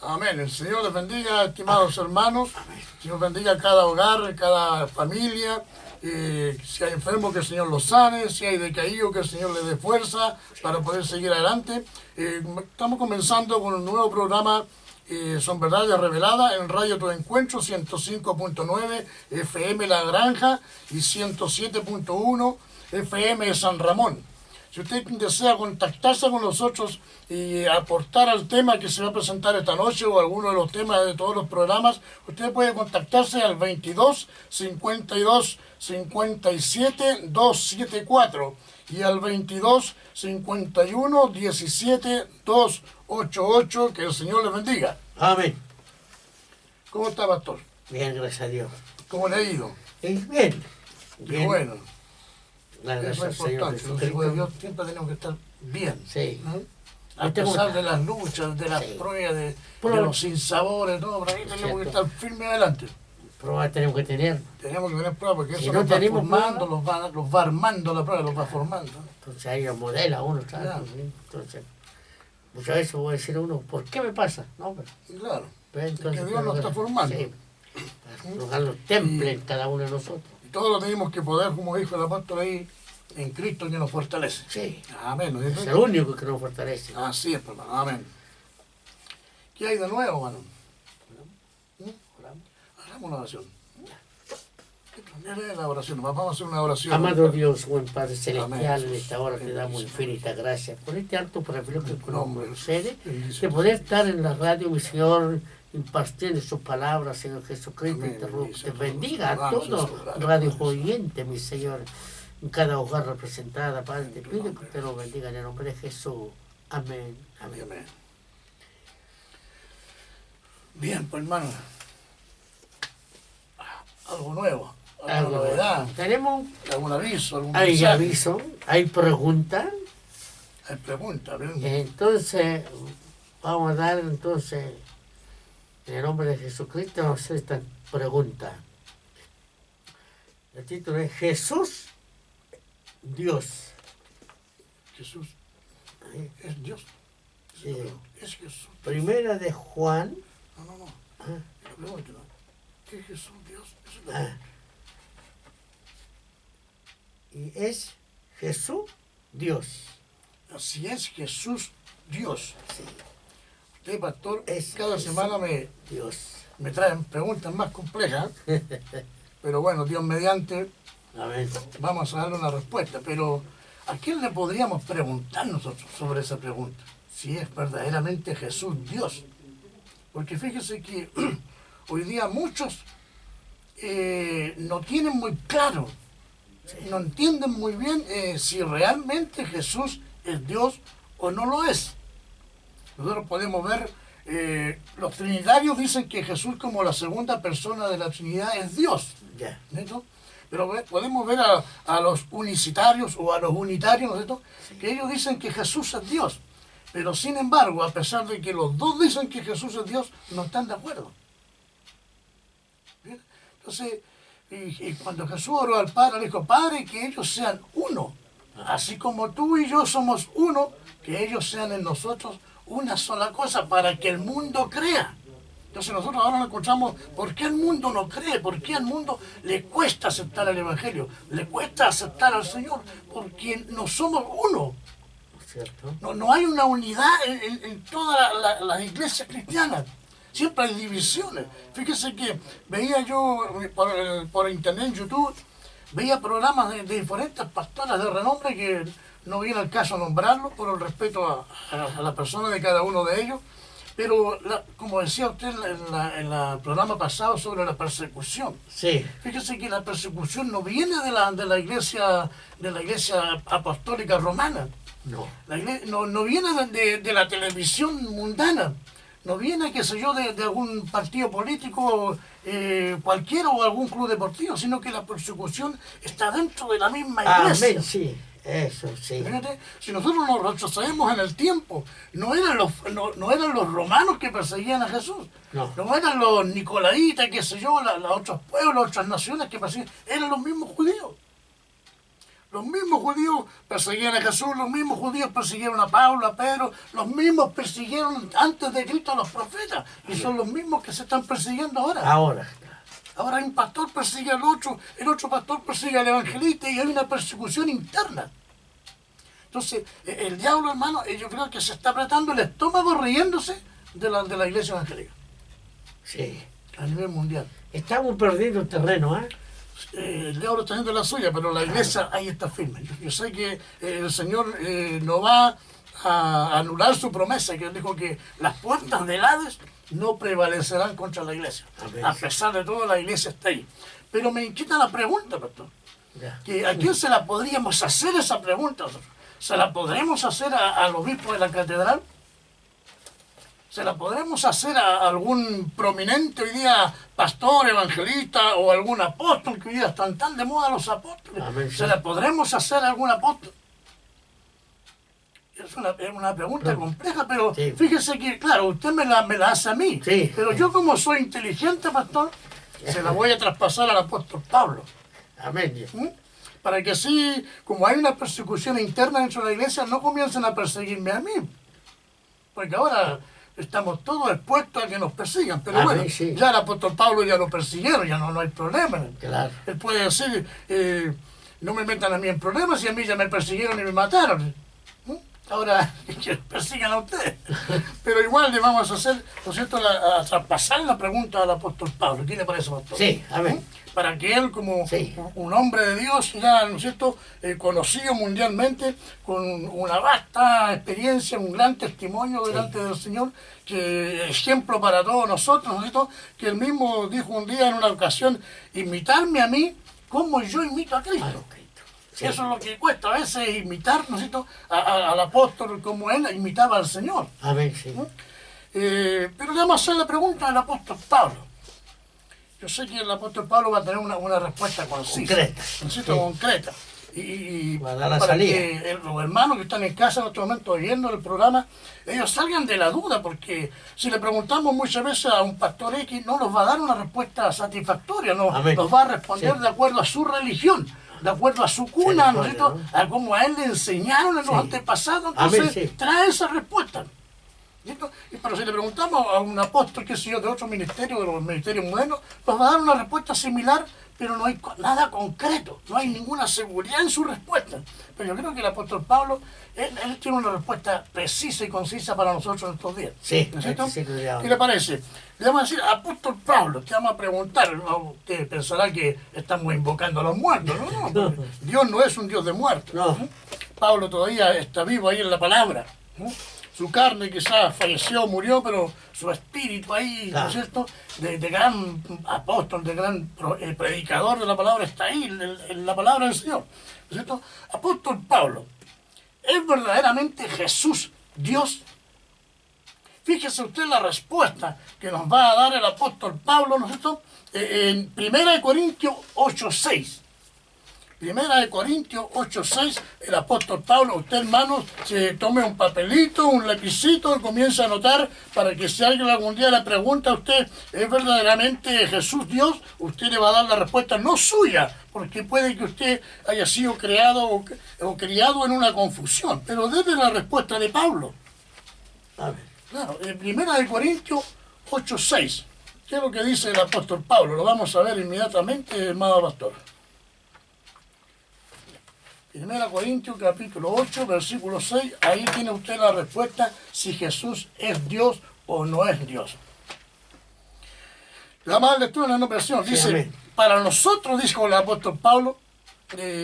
Amén. El Señor les bendiga, estimados hermanos. El Señor bendiga cada hogar, cada familia. Si hay enfermos, que el Señor los sane. Si hay decaídos, que el Señor les dé fuerza para poder seguir adelante. Estamos comenzando con un nuevo programa. Son verdades reveladas en Radio Tu Encuentro 105.9 FM La Granja y 107.1 FM San Ramón. Si usted desea contactarse con nosotros y aportar al tema que se va a presentar esta noche o alguno de los temas de todos los programas, usted puede contactarse al 22 52 57 274 y al 22 51 17 288. Que el Señor les bendiga. Amén. ¿Cómo está, pastor? Bien, gracias a Dios. ¿Cómo le ha ido? Bien. Qué Bien. bueno. Gracias Eso al es Señor importante. Los hijos de Jesucristo. Dios siempre tenemos que estar bien. Sí. A pesar de las luchas, de las Sí. pruebas, de Pero- los sinsabores, todo, por ahí tenemos que Cierto. estar firmes adelante. Pruebas tenemos que tener. Tenemos que tener pruebas porque Si eso no los va tenemos formando, pruebas- los va armando la prueba, los va formando. Entonces ahí lo modela uno, ¿sabes? Claro. Entonces, muchas veces voy a decir a uno, ¿por qué me pasa? No, Y claro, pero entonces, que Dios nos está formando. Sí. Para los templos en cada uno de nosotros. y todo lo tenemos que poder, como dijo el apóstol ahí, en Cristo que nos fortalece. Sí. Amén. ¿no es Es cierto? el único que nos fortalece. Así es, hermano. Amén. ¿Qué hay de nuevo, hermano? Hagamos una oración. La oración. Vamos a hacer una oración. Amado Dios, buen Padre Amén, Celestial, en Jesús. esta hora te damos infinitas gracias por este alto privilegio que nos Nombre, concede Jesús. de poder estar en la radio, mi Señor, impartiendo sus palabras, Señor Jesucristo. Amén, Y te ruego que te bendice a bendiga a todos. todos Vamos, Jesús. radio oyente, mi Señor, en cada hogar representada, Padre. Te pido que te lo bendiga en el nombre de Jesús. Amén. Amén. Amén. Bien, pues hermano. Algo nuevo. Alguna Algo. novedad. Tenemos, Algún aviso. Algún hay mensaje. aviso, hay preguntas. Hay preguntas. ¿Bien? Entonces, vamos a dar entonces, en el nombre de Jesucristo, vamos a hacer esta pregunta. El título es Jesús, Dios. Jesús es Dios. Sí. Es Jesús. Primera de Juan, No. ah, La pregunta, ¿no? ¿Qué es Jesús Dios? Eso es la ah, y es Jesús, Dios. Así es, Jesús Dios. Sí, Usted, pastor, Es cada Jesús. semana me Dios. traen preguntas más complejas, pero bueno, Dios mediante, Amén. vamos a darle una respuesta. Pero ¿a quién le podríamos preguntar nosotros sobre esa pregunta? Si es verdaderamente Jesús Dios. Porque fíjese que hoy día muchos no tienen muy claro, no entienden muy bien si realmente Jesús es Dios o no lo es. Nosotros podemos ver, los trinitarios dicen que Jesús como la segunda persona de la Trinidad es Dios. Ya. ¿No es cierto? Pero podemos ver a los unicitarios o a los unitarios, ¿no es cierto? Que ellos dicen que Jesús es Dios. Pero sin embargo, a pesar de que los dos dicen que Jesús es Dios, no están de acuerdo. ¿Bien? Entonces, y cuando Jesús oró al Padre, le dijo, Padre, que ellos sean uno. Así como tú y yo somos uno, que ellos sean en nosotros una sola cosa para que el mundo crea. Entonces nosotros ahora nos encontramos, ¿por qué el mundo no cree? ¿Por qué al mundo le cuesta aceptar el Evangelio? Le cuesta aceptar al Señor, porque no somos uno. ¿Cierto? No hay una unidad en todas las iglesias cristianas. Siempre hay divisiones. Fíjese que veía yo por internet, en YouTube, veía programas de diferentes pastores de renombre que no viene al caso nombrarlos por el respeto a la persona de cada uno de ellos. Pero, como decía usted en el programa pasado sobre la persecución, Sí. fíjese que la persecución no viene de la iglesia apostólica romana. No. No viene de la televisión mundana, no viene, qué sé yo, de algún partido político cualquiera o algún club deportivo, sino que la persecución está dentro de la misma iglesia. Amén, sí. Eso, sí. Fíjate, si nosotros nos retrocedemos en el tiempo, no eran los romanos que perseguían a Jesús, No. eran los nicolaitas, qué sé yo, los otros pueblos, otras naciones que perseguían, eran los mismos judíos. Los mismos judíos perseguían a Jesús, los mismos judíos persiguieron a Pablo, a Pedro, los mismos persiguieron antes de Cristo a los profetas, y son los mismos que se están persiguiendo ahora. Ahora hay un pastor persigue al otro, el otro pastor persigue al evangelista y hay una persecución interna. Entonces, el diablo, hermano, yo creo que se está apretando el estómago riéndose de la iglesia evangélica. Sí. A nivel mundial. Estamos perdiendo el terreno, ¿eh? El diablo está haciendo la suya, pero la iglesia ahí está firme. Yo sé que el Señor no va a anular su promesa, que él dijo que las puertas del Hades no prevalecerán contra la iglesia. A pesar de todo, la iglesia está ahí. Pero me inquieta la pregunta, pastor. Que ¿a quién se la podríamos hacer esa pregunta? ¿Se la podremos hacer al obispo de la catedral? ¿Se la podremos hacer a algún prominente hoy día pastor, evangelista o algún apóstol, que hoy día están tan de moda los apóstoles? Amén, sí. ¿Se la podremos hacer a algún apóstol? Es una pregunta compleja, pero sí. Fíjese que, claro, usted me la hace a mí, sí. Pero yo como soy inteligente, pastor, se la voy a traspasar al apóstol Pablo. Amén. Para que así, como hay una persecución interna dentro de la iglesia, no comiencen a perseguirme a mí. Porque ahora estamos todos expuestos a que nos persigan. Pero bueno, sí. Ya el apóstol Pablo ya lo persiguieron, ya no hay problema. Claro. Él puede decir, no me metan a mí en problemas y a mí ya me persiguieron y me mataron. Ahora que persigan a ustedes. Pero igual le vamos a hacer, ¿no es cierto?, a traspasar la pregunta al apóstol Pablo. ¿Qué le parece, pastor? Sí, amén. Para que él, como un hombre de Dios, ya, ¿no es cierto?, conocido mundialmente, con una vasta experiencia, un gran testimonio delante del Señor, que ejemplo para todos nosotros, ¿no es cierto?, que él mismo dijo un día en una ocasión, imitarme a mí como yo imito a Cristo. Sí. Eso es lo que cuesta a veces imitar, ¿no es cierto?, al apóstol como él imitaba al Señor. Amén, sí. Pero le vamos a hacer la pregunta al apóstol Pablo. Yo sé que el apóstol Pablo va a tener una respuesta concisa, concreta, ¿no es cierto?, sí. Concreta. Y va a dar la para salida. que los hermanos que están en casa en este momento oyendo el programa, ellos salgan de la duda, porque si le preguntamos muchas veces a un pastor X, no nos va a dar una respuesta satisfactoria, nos va a responder de acuerdo a su religión, de acuerdo a su cuna, ¿no es cierto?, a cómo a él le enseñaron en los antepasados, entonces trae esa respuesta. Pero si le preguntamos a un apóstol, qué sé yo, de otro ministerio, de los ministerios modernos, nos va a dar una respuesta similar, pero no hay nada concreto, no hay ninguna seguridad en su respuesta. Pero yo creo que el apóstol Pablo, él tiene una respuesta precisa y concisa para nosotros en estos días. Sí, ¿no es cierto? sí, ¿Qué le parece? Le vamos a decir, apóstol Pablo, te vamos a preguntar, usted pensará que estamos invocando a los muertos, ¿no? Dios no es un Dios de muertos. No. Pablo todavía está vivo ahí en la palabra, ¿no? Su carne quizás falleció, murió, pero su espíritu ahí, ¿no es cierto?, de gran apóstol, de gran predicador de la palabra, está ahí, en la palabra del Señor, ¿no es cierto? Apóstol Pablo, ¿es verdaderamente Jesús Dios? Fíjese usted la respuesta que nos va a dar el apóstol Pablo, ¿no es cierto?, en 1 Corintios 8:6. 1 Corintios 8:6, el apóstol Pablo, usted, hermano, se tome un papelito, un lapicito y comienza a anotar para que si alguien algún día le pregunta a usted, ¿es verdaderamente Jesús Dios?, usted le va a dar la respuesta no suya, porque puede que usted haya sido creado o criado en una confusión, pero desde la respuesta de Pablo. A ver, claro, en 1 Corintios 8:6, ¿qué es lo que dice el apóstol Pablo? Lo vamos a ver inmediatamente, hermano pastor. 1 Corintios capítulo 8, versículo 6, ahí tiene usted la respuesta si Jesús es Dios o no es Dios. La más lectura en la nueva versión dice, para nosotros, dijo el apóstol Pablo,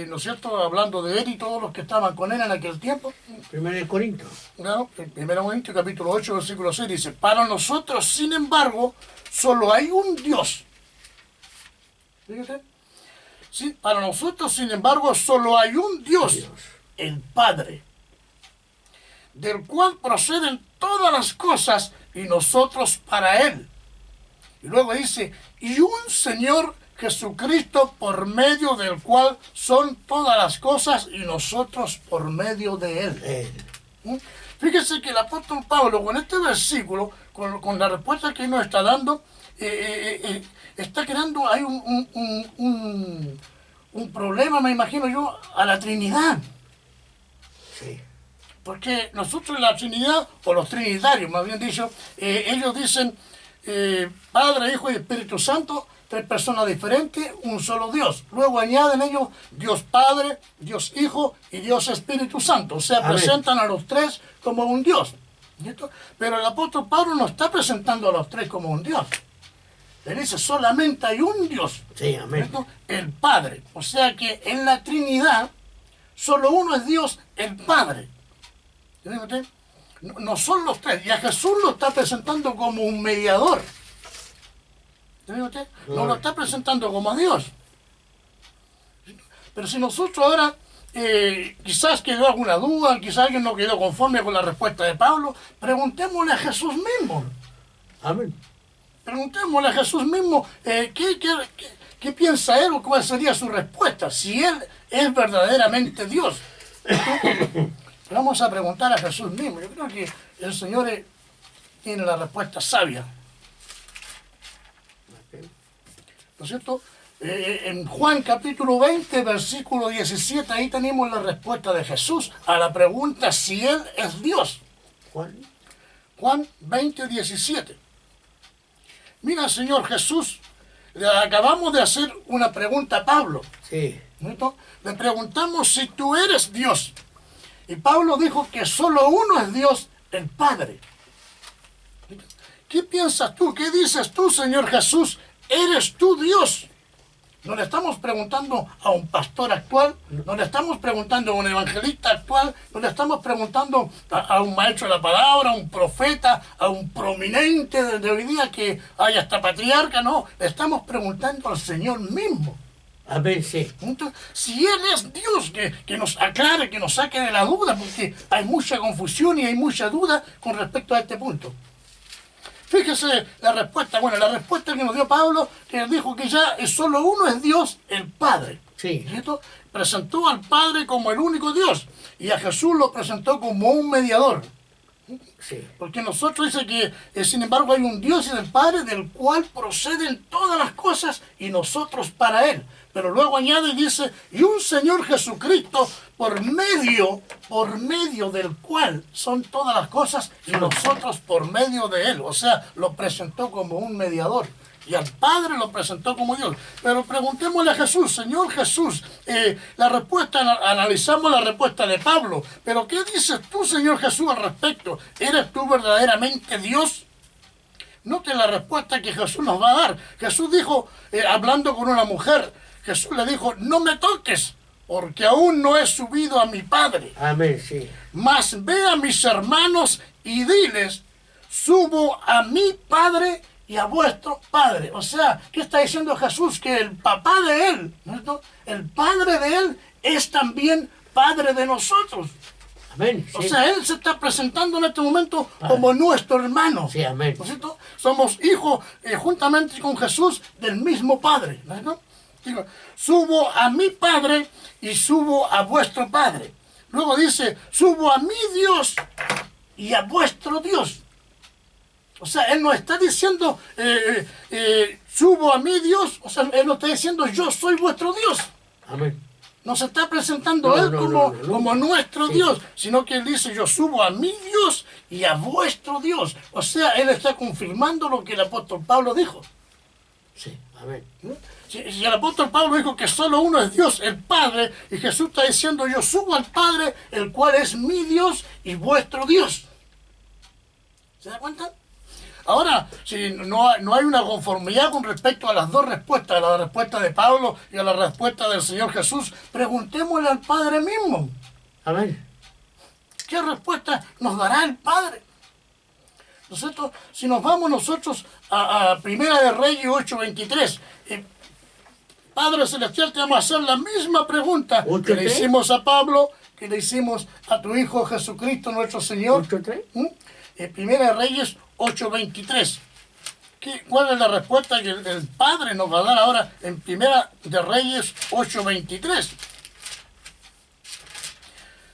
¿no es cierto?, hablando de él y todos los que estaban con él en aquel tiempo. 1 Corintios. Claro, 1 Corintios capítulo 8, versículo 6 dice, para nosotros, sin embargo, solo hay un Dios. Fíjate. Sí, para nosotros, sin embargo, solo hay un Dios, el Padre, del cual proceden todas las cosas y nosotros para Él. Y luego dice, y un Señor Jesucristo por medio del cual son todas las cosas y nosotros por medio de Él. Fíjese que el apóstol Pablo con este versículo, con la respuesta que nos está dando, está creando, hay un problema, me imagino yo, a la Trinidad. Sí. Porque nosotros en la Trinidad, o los trinitarios más bien dicho, ellos dicen Padre, Hijo y Espíritu Santo, tres personas diferentes, un solo Dios. Luego añaden ellos Dios Padre, Dios Hijo y Dios Espíritu Santo. O sea, Amén. presentan a los tres como un Dios. ¿Cierto? Pero el apóstol Pablo no está presentando a los tres como un Dios. Él dice, solamente hay un Dios. Sí, amén. ¿Cierto? El Padre. O sea que en la Trinidad, solo uno es Dios, el Padre. ¿Entiende usted? No son los tres. Y a Jesús lo está presentando como un mediador. ¿Entiende usted? No lo está presentando como a Dios. Pero si nosotros ahora, quizás quedó alguna duda, quizás alguien no quedó conforme con la respuesta de Pablo, preguntémosle a Jesús mismo. Amén. Preguntémosle a Jesús mismo qué piensa él o cuál sería su respuesta, si él es verdaderamente Dios. Vamos a preguntar a Jesús mismo. Yo creo que el Señor tiene la respuesta sabia. ¿No es cierto? En Juan capítulo 20, versículo 17, ahí tenemos la respuesta de Jesús a la pregunta si Él es Dios. Juan 20, 17. Mira, Señor Jesús, le acabamos de hacer una pregunta a Pablo. Sí. ¿No? Le preguntamos si tú eres Dios. Y Pablo dijo que solo uno es Dios, el Padre. ¿Qué piensas tú? ¿Qué dices tú, Señor Jesús? ¿Eres tú Dios? No le estamos preguntando a un pastor actual, no le estamos preguntando a un evangelista actual, no le estamos preguntando a un maestro de la palabra, a un profeta, a un prominente de hoy día que hay hasta patriarca, no, le estamos preguntando al Señor mismo. Amén, sí. Entonces, si Él es Dios, que nos aclare, que nos saque de la duda, porque hay mucha confusión y hay mucha duda con respecto a este punto. Fíjese la respuesta, la respuesta que nos dio Pablo, que dijo que ya solo uno es Dios, el Padre. Sí. ¿Cierto? Presentó al Padre como el único Dios y a Jesús lo presentó como un mediador. Sí. Porque nosotros dice que, sin embargo, hay un Dios y del Padre del cual proceden todas las cosas y nosotros para Él. Pero luego añade y dice, y un Señor Jesucristo por medio del cual son todas las cosas y nosotros por medio de Él. O sea, lo presentó como un mediador. Y al Padre lo presentó como Dios. Pero preguntémosle a Jesús, Señor Jesús, la respuesta, analizamos la respuesta de Pablo, pero ¿qué dices tú, Señor Jesús, al respecto? ¿Eres tú verdaderamente Dios? Note la respuesta que Jesús nos va a dar. Jesús dijo, hablando con una mujer, Jesús le dijo, no me toques, porque aún no he subido a mi Padre. Amén, sí. Mas ve a mis hermanos y diles, subo a mi Padre y a vuestro Padre. O sea, ¿qué está diciendo Jesús? Que el papá de Él, ¿no? El Padre de Él es también Padre de nosotros. Amén, sí. O sea, Él se está presentando en este momento como nuestro hermano. Sí, amén. ¿No es cierto? Somos hijos, juntamente con Jesús, del mismo Padre. ¿No es cierto? Digo, subo a mi Padre y subo a vuestro Padre. Luego dice, subo a mi Dios y a vuestro Dios. O sea, Él no está diciendo, subo a mi Dios. O sea, Él no está diciendo, yo soy vuestro Dios. Amén. No se está presentando Él como nuestro Dios, sino que Él dice, yo subo a mi Dios y a vuestro Dios. O sea, Él está confirmando lo que el apóstol Pablo dijo. Sí, amén. ¿No? Si el apóstol Pablo dijo que solo uno es Dios, el Padre, y Jesús está diciendo, yo subo al Padre, el cual es mi Dios y vuestro Dios. ¿Se da cuenta? Ahora, si no hay una conformidad con respecto a las dos respuestas, a la respuesta de Pablo y a la respuesta del Señor Jesús, preguntémosle al Padre mismo. Amén. ¿Qué respuesta nos dará el Padre? Nosotros, si nos vamos nosotros a Primera de Reyes 8:23, Padre Celestial, te vamos a hacer la misma pregunta que le hicimos a Pablo, que le hicimos a tu Hijo Jesucristo, nuestro Señor. Primera de Reyes 8:23. ¿Cuál es la respuesta que el Padre nos va a dar ahora en Primera de Reyes 8:23?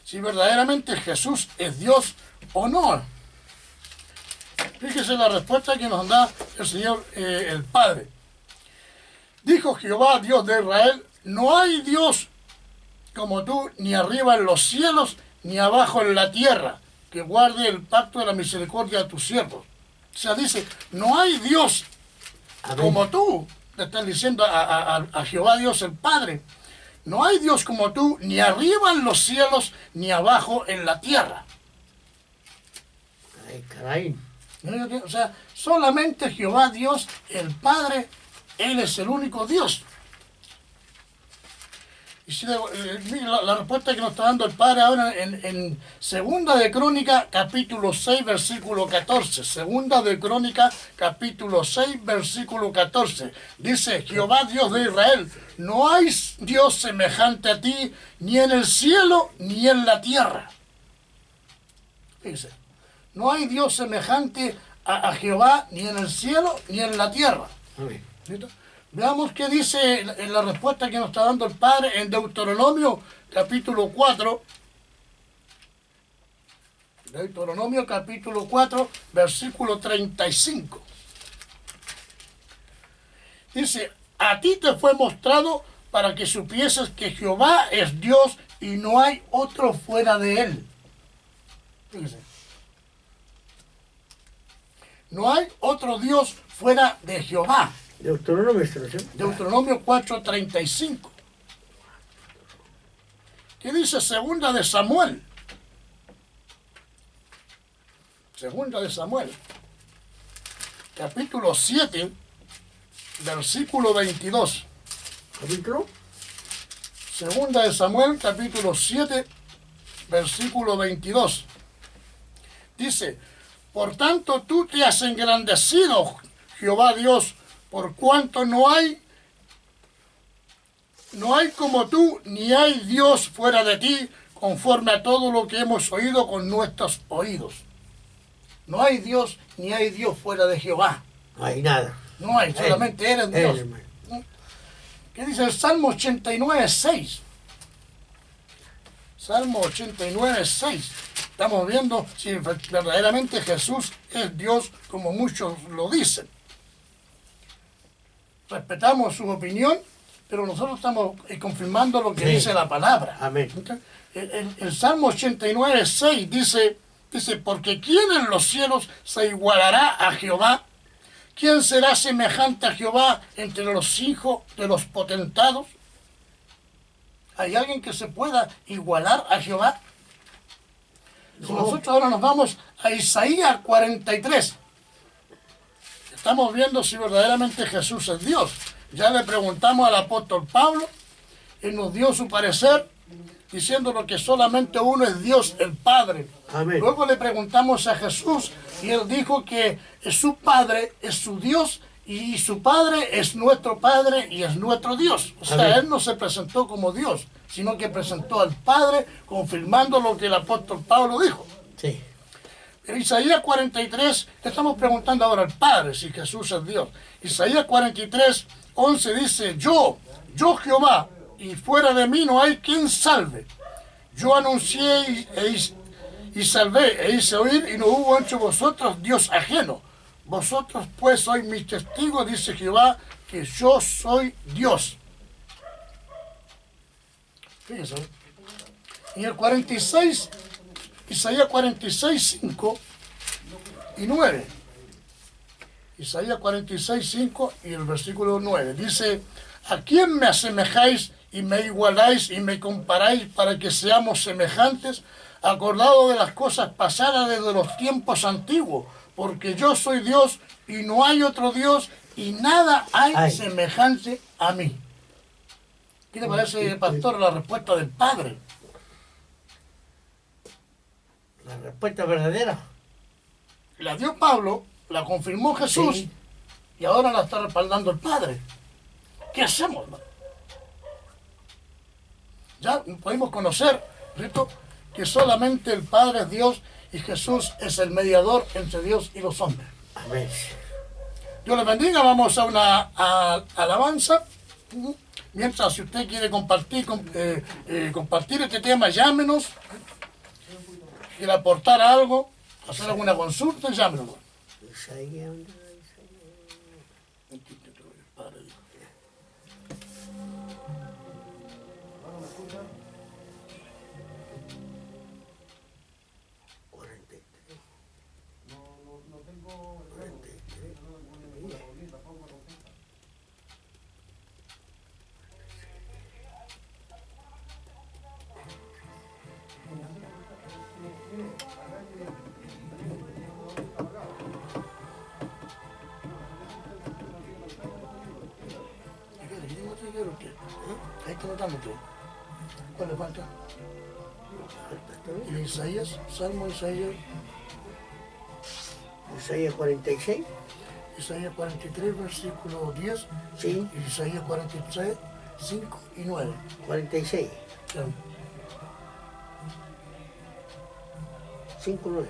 Si verdaderamente Jesús es Dios o no. Fíjese la respuesta que nos da el Señor, el Padre. Dijo Jehová, Dios de Israel, no hay Dios como tú, ni arriba en los cielos, ni abajo en la tierra, que guarde el pacto de la misericordia de tus siervos. O sea, dice, no hay Dios como tú, le están diciendo a Jehová Dios el Padre. No hay Dios como tú, ni arriba en los cielos, ni abajo en la tierra. Ay, caray. O sea, solamente Jehová Dios, el Padre, Él es el único Dios. Y si mira la respuesta que nos está dando el Padre ahora en Segunda de Crónica, capítulo 6, versículo 14. Segunda de Crónica, capítulo 6, versículo 14. Dice, Jehová Dios de Israel, no hay Dios semejante a ti, ni en el cielo, ni en la tierra. Fíjese, no hay Dios semejante a Jehová, ni en el cielo, ni en la tierra. ¿Listo? Veamos qué dice en la respuesta que nos está dando el Padre en Deuteronomio capítulo 4. Deuteronomio capítulo 4, versículo 35. Dice, a ti te fue mostrado para que supieses que Jehová es Dios y no hay otro fuera de él. Fíjese. No hay otro Dios fuera de Jehová. Deuteronomio 4:35. ¿Qué dice Segunda de Samuel? Segunda de Samuel, capítulo 7, versículo 22. ¿Capítulo? Segunda de Samuel, capítulo 7, versículo 22. Dice, por tanto tú te has engrandecido, Jehová Dios, por cuanto no hay como tú, ni hay Dios fuera de ti, conforme a todo lo que hemos oído con nuestros oídos. No hay Dios, ni hay Dios fuera de Jehová. No hay nada. No hay, solamente Él es Dios. ¿Qué dice el Salmo 89, 6? Salmo 89, 6. Estamos viendo si verdaderamente Jesús es Dios, como muchos lo dicen. Respetamos su opinión, pero nosotros estamos confirmando lo que dice la palabra. Amén. El Salmo 89, 6 dice, porque ¿quién en los cielos se igualará a Jehová? ¿Quién será semejante a Jehová entre los hijos de los potentados? ¿Hay alguien que se pueda igualar a Jehová? No. Si nosotros ahora nos vamos a Isaías 43, estamos viendo si verdaderamente Jesús es Dios. Ya le preguntamos al apóstol Pablo, él nos dio su parecer, diciéndonos que solamente uno es Dios, el Padre. Amén. Luego le preguntamos a Jesús y él dijo que su Padre es su Dios y su Padre es nuestro Padre y es nuestro Dios. O sea, Amén. Él no se presentó como Dios, sino que presentó al Padre, confirmando lo que el apóstol Pablo dijo. Sí. En Isaías 43, le estamos preguntando ahora al Padre si Jesús es Dios. Isaías 43, 11 dice, yo Jehová, y fuera de mí no hay quien salve. Yo anuncié y salvé, e hice oír, y no hubo entre vosotros Dios ajeno. Vosotros pues sois mis testigos, dice Jehová, que yo soy Dios. Fíjense. En el 46, Isaías 46, 5 y 9. Isaías 46, 5 y el versículo 9. Dice, ¿a quién me asemejáis y me igualáis y me comparáis para que seamos semejantes? Acordado de las cosas pasadas desde los tiempos antiguos, porque yo soy Dios y no hay otro Dios y nada hay semejante a mí. ¿Qué le parece, pastor, la respuesta del Padre? La respuesta verdadera. La dio Pablo, la confirmó Jesús, Sí. Y ahora la está respaldando el Padre. ¿Qué hacemos, hermano? Ya podemos conocer, ¿cierto?, que solamente el Padre es Dios y Jesús es el mediador entre Dios y los hombres. Amén. Dios les bendiga, vamos a una alabanza. Mientras, si usted quiere compartir este tema, llámenos. Quiere aportar algo, hacer alguna consulta, llámenos. Isaías. Ahí está notando tú. ¿Cuál le falta? ¿Y Isaías? Salmo Isaías. Isaías 46. Isaías 43, versículo 10. Sí. Y Isaías 43, 5 y 9. 46. Ya. 5, 9.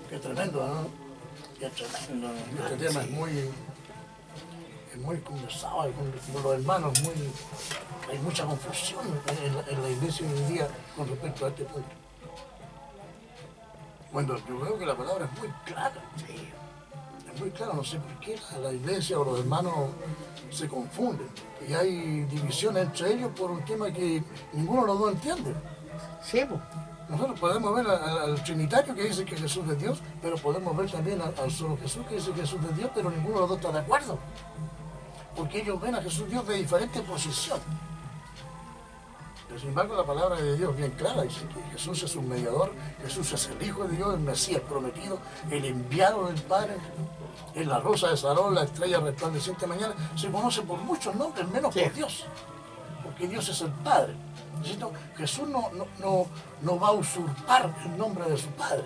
Qué tremendo, ¿no? Qué tremendo. Este tema es muy conversado con los hermanos, hay mucha confusión en la iglesia hoy en día con respecto a este punto. Bueno, yo creo que la palabra es muy clara. Sí. Es muy clara, no sé por qué la iglesia o los hermanos se confunden. Y hay divisiones entre ellos por un tema que ninguno de los dos entiende. Sí, pues. Nosotros podemos ver al Trinitario que dice que Jesús es Dios, pero podemos ver también al solo Jesús que dice que Jesús es Dios, pero ninguno de los dos está de acuerdo. Porque ellos ven a Jesús Dios de diferente posición. Pero sin embargo la palabra de Dios es bien clara, dice que Jesús es un mediador, Jesús es el Hijo de Dios, el Mesías prometido, el enviado del Padre, es la rosa de Sarón, la estrella resplandeciente de mañana. Se conoce por muchos nombres, menos por Dios, porque Dios es el Padre. Jesús no va a usurpar el nombre de su Padre,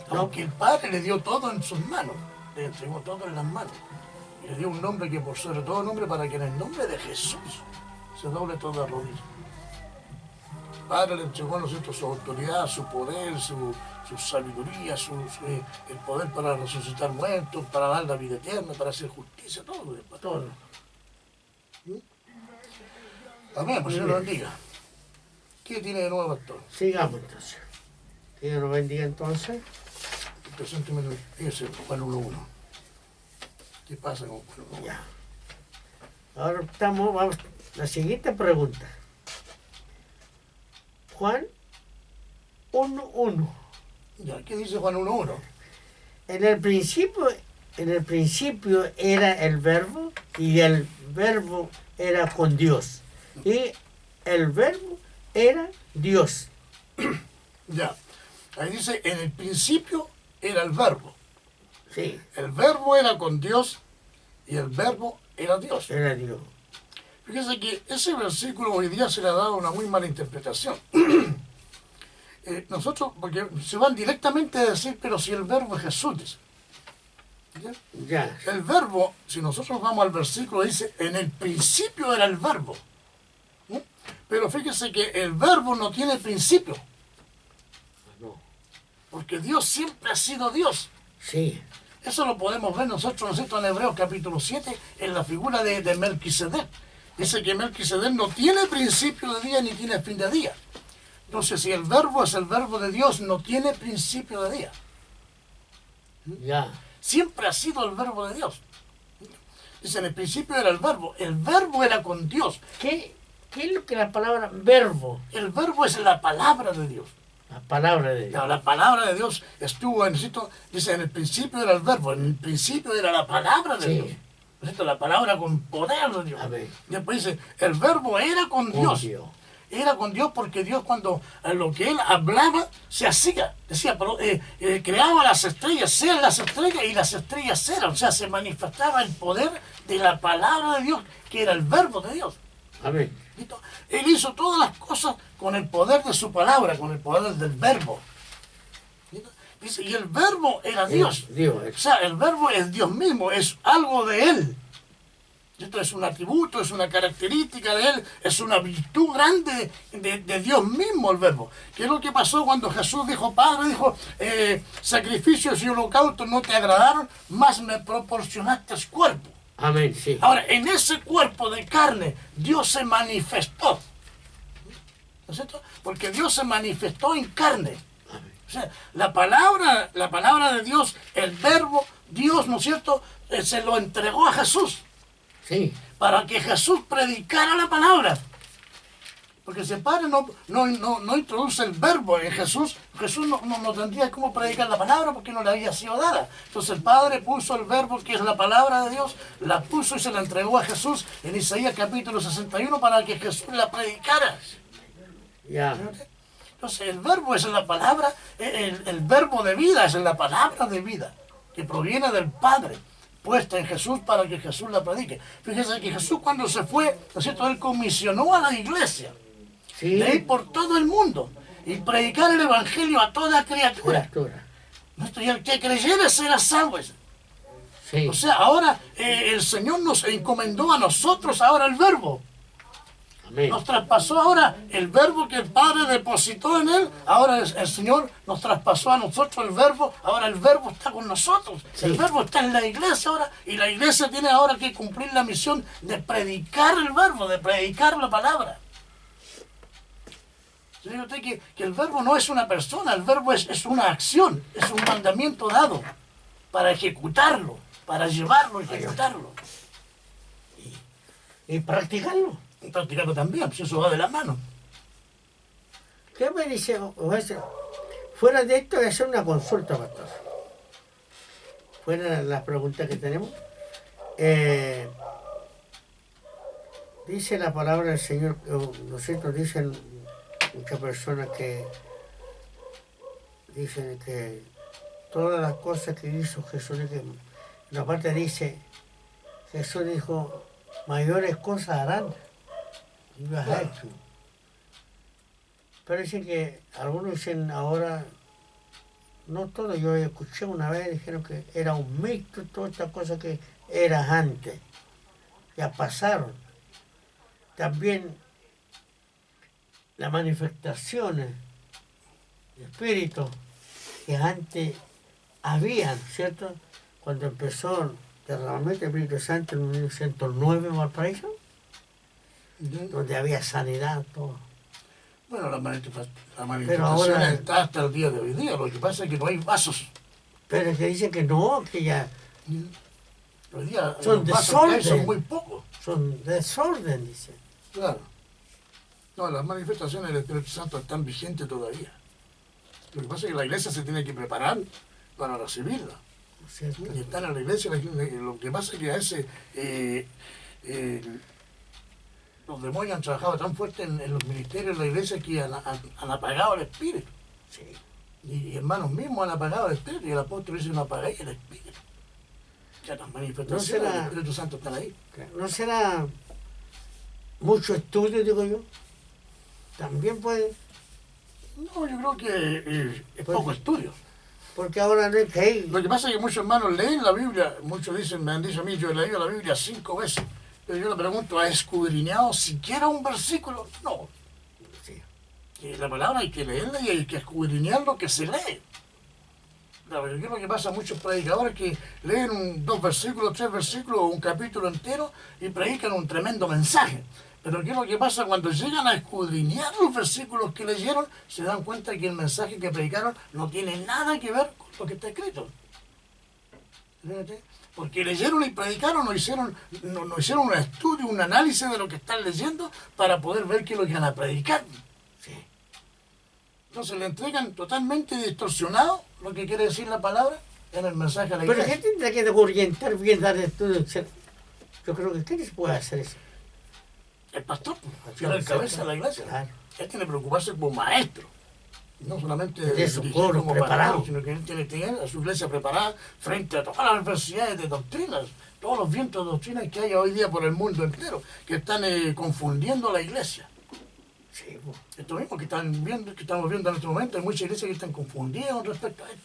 aunque el Padre le dio todo en sus manos, le entregó todo en las manos, y le dio un nombre que por sobre todo nombre, para que en el nombre de Jesús se doble toda rodilla. El Padre le entregó a nosotros su autoridad, su poder, su sabiduría, el poder para resucitar muertos, para dar la vida eterna, para hacer justicia, todo. Todo. Amén, pues Dios lo bendiga. ¿Qué tiene de nuevo, pastor? Sigamos entonces. Que Dios nos bendiga entonces. Presénteme ese Juan 1.1. ¿Qué pasa con Juan 1.1? Ya. Ahora vamos, la siguiente pregunta. Juan 1.1. Ya, ¿qué dice Juan 1.1? En el principio era el verbo y el verbo era con Dios. Y el verbo era Dios. Ya, ahí dice, en el principio era el verbo. Sí. El verbo era con Dios y el verbo era Dios. Era Dios. Fíjese que ese versículo hoy día se le ha dado una muy mala interpretación. Nosotros, porque se van directamente a decir, pero si el verbo es Jesús, dice. ¿Ya? Ya. El verbo, si nosotros vamos al versículo, dice, en el principio era el verbo. ¿No? Pero fíjese que el verbo no tiene principio. No. Porque Dios siempre ha sido Dios. Sí. Eso lo podemos ver nosotros en Hebreos capítulo 7, en la figura de Melquisedec. Dice que Melquisedec no tiene principio de día ni tiene fin de día. Entonces, si el verbo es el verbo de Dios, no tiene principio de día. Ya. Siempre ha sido el verbo de Dios. Dice, en el principio era el verbo era con Dios. ¿Qué es lo que la palabra verbo? El verbo es la palabra de Dios. La palabra de Dios. La palabra de Dios estuvo, dice, en el principio era el verbo, en el principio era la palabra de Dios. La palabra con poder de Dios. Después dice, el verbo era con Dios. Era con Dios porque Dios cuando lo que Él hablaba se hacía. Decía, creaba las estrellas, sean las estrellas y las estrellas eran. O sea, se manifestaba el poder de la palabra de Dios, que era el verbo de Dios. Amén. Él hizo todas las cosas con el poder de su palabra, con el poder del verbo. Dice, y el verbo era Dios. O sea, el verbo es Dios mismo, es algo de Él. Esto es un atributo, es una característica de Él, es una virtud grande de Dios mismo el verbo. ¿Qué es lo que pasó cuando Jesús dijo, Padre, dijo, sacrificios y holocaustos no te agradaron, más me proporcionaste cuerpo? Amén, sí. Ahora, en ese cuerpo de carne, Dios se manifestó. ¿No es cierto? Porque Dios se manifestó en carne. O sea, la palabra de Dios, el verbo, Dios, ¿no es cierto?, se lo entregó a Jesús. Sí. Para que Jesús predicara la palabra. Porque si el Padre no introduce el verbo en Jesús, Jesús no tendría cómo predicar la palabra porque no le había sido dada. Entonces el Padre puso el verbo, que es la palabra de Dios, la puso y se la entregó a Jesús en Isaías capítulo 61 para que Jesús la predicara. Ya. Entonces el verbo es la palabra, el verbo de vida es la palabra de vida, que proviene del Padre, puesta en Jesús para que Jesús la predique. Fíjese que Jesús cuando se fue, ¿no es cierto?, Él comisionó a la iglesia. Sí. De ir por todo el mundo y predicar el evangelio a toda criatura. Y el que creyere será salvo. Sí. O sea, ahora el Señor nos encomendó a nosotros ahora el verbo. Amén. Nos traspasó ahora el verbo que el Padre depositó en Él. Ahora el Señor nos traspasó a nosotros el verbo. Ahora el verbo está con nosotros. Sí. El verbo está en la iglesia ahora. Y la iglesia tiene ahora que cumplir la misión de predicar el verbo, de predicar la palabra. Señor, usted que el verbo no es una persona, el verbo es una acción, es un mandamiento dado para ejecutarlo, para llevarlo, ejecutarlo. Y practicarlo. Y practicarlo también, pues eso va de la mano. ¿Qué me dice? Fuera de esto, voy a hacer una consulta, pastor. Fuera de las preguntas que tenemos. Dice la palabra del Señor, nosotros dicen muchas personas que dicen que todas las cosas que hizo Jesús, que en la parte dice, Jesús dijo, mayores cosas harán. Y las ha hecho. Pero dicen que algunos dicen ahora, no todo, yo escuché una vez, dijeron que era un mito, todas estas cosas que eran antes, ya pasaron. También las manifestaciones de espíritu que antes habían, ¿cierto? Cuando empezó el derramamiento del Espíritu Santo en 1909 en Valparaíso, donde había sanidad, todo. Bueno, la manifestación Pero ahora, está hasta el día de hoy día. Lo que pasa es que no hay vasos. pero es que dicen que no, que ya Hoy día son los vasos que hay desorden. son muy pocos. son desorden, dicen. Claro. No, las manifestaciones del Espíritu Santo están vigentes todavía. Lo que pasa es que la iglesia se tiene que preparar para recibirla. ¿Cierto? Y están en la iglesia, lo que pasa es que a veces los demonios han trabajado tan fuerte en los ministerios de la iglesia que han apagado el espíritu. Sí. Y hermanos mismos han apagado el espíritu y el apóstol dice no apagáis el espíritu. Ya las manifestaciones del Espíritu Santo están ahí. ¿No será mucho estudio, digo yo? También puede, No, yo creo que es Pues- poco estudio. porque ahora no es que hay. Lo que pasa es que muchos hermanos leen la Biblia, muchos dicen, me han dicho a mí, yo he leído la Biblia 5 veces, pero yo le pregunto, ¿ha escudriñado siquiera un versículo? No. Sí. Que la palabra hay que leerla y hay que escudriñar lo que se lee. Claro, yo creo que pasa a muchos predicadores que leen 2 versículos, 3 versículos o un capítulo entero y predican un tremendo mensaje. Pero ¿qué es lo que pasa? Cuando llegan a escudriñar los versículos que leyeron, se dan cuenta que el mensaje que predicaron no tiene nada que ver con lo que está escrito. Fíjate, porque leyeron y predicaron, no hicieron un estudio, un análisis de lo que están leyendo para poder ver qué es lo que van a predicar. Sí. Entonces le entregan totalmente distorsionado lo que quiere decir la palabra en el mensaje a la Pero iglesia. ¿qué tendrá que orientar bien, dar estudio, etc.? Yo creo que ¿qué se puede hacer eso? El pastor, si era el cabeza de la iglesia, Claro. él tiene que preocuparse como maestro. No solamente De su dirigir pueblo como preparado. pastor, sino que él tiene que tener a su iglesia preparada frente a todas las adversidades de doctrinas, todos los vientos de doctrinas que hay hoy día por el mundo entero, que están confundiendo a la iglesia. Sí, pues. Esto mismo que estamos viendo en este momento, hay muchas iglesias que están confundidas con respecto a esto.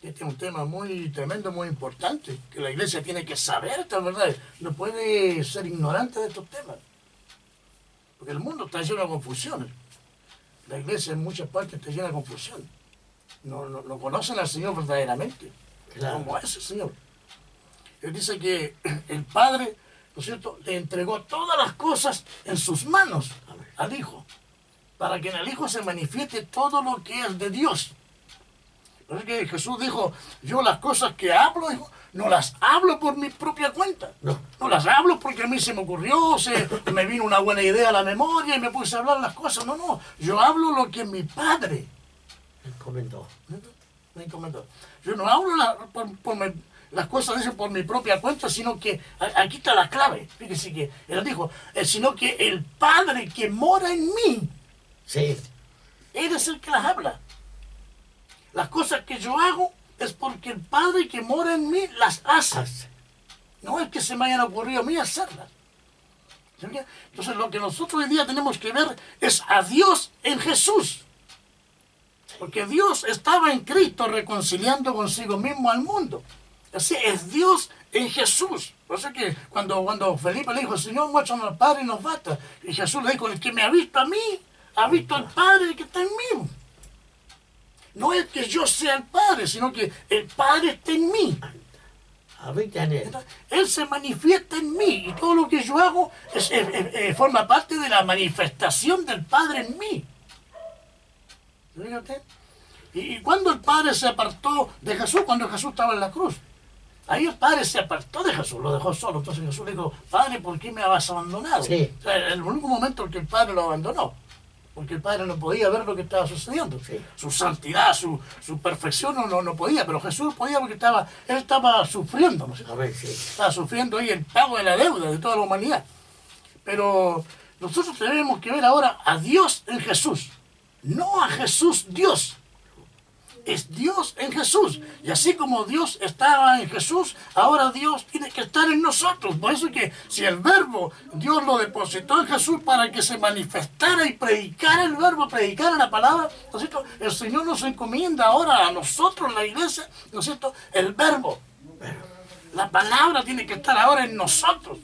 Este es un tema muy tremendo, muy importante, que la iglesia tiene que saber estas verdades, no puede ser ignorante de estos temas. Porque el mundo está lleno de confusiones. La iglesia en muchas partes está llena de confusión. No conocen al Señor verdaderamente, Claro. como es el Señor. Él dice que el Padre, ¿no es cierto?, le entregó todas las cosas en sus manos al Hijo, para que en el Hijo se manifieste todo lo que es de Dios. Por eso que Jesús dijo, yo las cosas que hablo, hijo, no las hablo por mi propia cuenta. No las hablo porque a mí se me ocurrió, me vino una buena idea a la memoria y me puse a hablar las cosas. No, yo hablo lo que mi Padre me comentó. Yo no hablo las cosas dicen por mi propia cuenta, sino que aquí está la clave. Fíjese que él dijo, sino que el Padre que mora en mí, sí, él es el que las habla. Las cosas que yo hago es porque el Padre que mora en mí las hace. No es que se me hayan ocurrido a mí hacerlas. Entonces lo que nosotros hoy día tenemos que ver es a Dios en Jesús. Porque Dios estaba en Cristo reconciliando consigo mismo al mundo. Así es Dios en Jesús. Por eso que cuando Felipe le dijo, Señor, muéstranos al Padre y nos basta. Y Jesús le dijo, el que me ha visto a mí, ha visto al Padre que está en mí. No es que yo sea el Padre, sino que el Padre está en mí. Habita en él. Él se manifiesta en mí y todo lo que yo hago forma parte de la manifestación del Padre en mí. Fíjate. Y cuando el Padre se apartó de Jesús, cuando Jesús estaba en la cruz, ahí el Padre se apartó de Jesús, lo dejó solo. Entonces Jesús le dijo, Padre, ¿por qué me has abandonado? Sí. O sea, el único momento en que el Padre lo abandonó. Porque el Padre no podía ver lo que estaba sucediendo. Sí. Su santidad, su perfección no podía, pero Jesús podía porque él estaba sufriendo. ¿No? Sí. Estaba sufriendo ahí el pago de la deuda de toda la humanidad. Pero nosotros tenemos que ver ahora a Dios en Jesús, no a Jesús Dios. Es Dios en Jesús. Y así como Dios estaba en Jesús, ahora Dios tiene que estar en nosotros. Por eso que si el verbo Dios lo depositó en Jesús para que se manifestara y predicara el verbo, predicara la palabra, ¿no es cierto? El Señor nos encomienda ahora a nosotros, la iglesia, ¿no es cierto? El verbo. La palabra tiene que estar ahora en nosotros.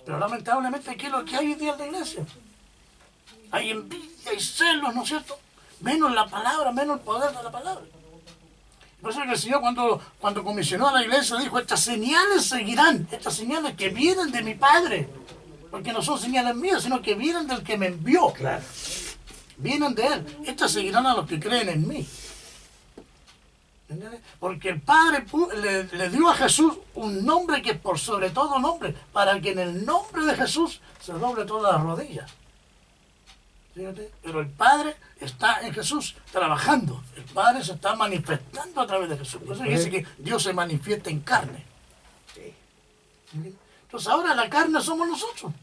Pero lamentablemente, ¿qué es lo que hay hoy día en la iglesia? Hay envidia y celos, ¿no es cierto? Menos la palabra, menos el poder de la palabra. Por eso que el Señor cuando comisionó a la iglesia dijo, estas señales seguirán, estas señales que vienen de mi Padre, porque no son señales mías, sino que vienen del que me envió. Claro. Vienen de Él. Estas seguirán a los que creen en mí. ¿Entiendes? Porque el Padre le dio a Jesús un nombre que es por sobre todo nombre, para que en el nombre de Jesús se doble todas las rodillas. Fíjate, pero el Padre está en Jesús trabajando. El Padre se está manifestando a través de Jesús. Por eso dice que Dios se manifiesta en carne. Entonces ahora la carne somos nosotros.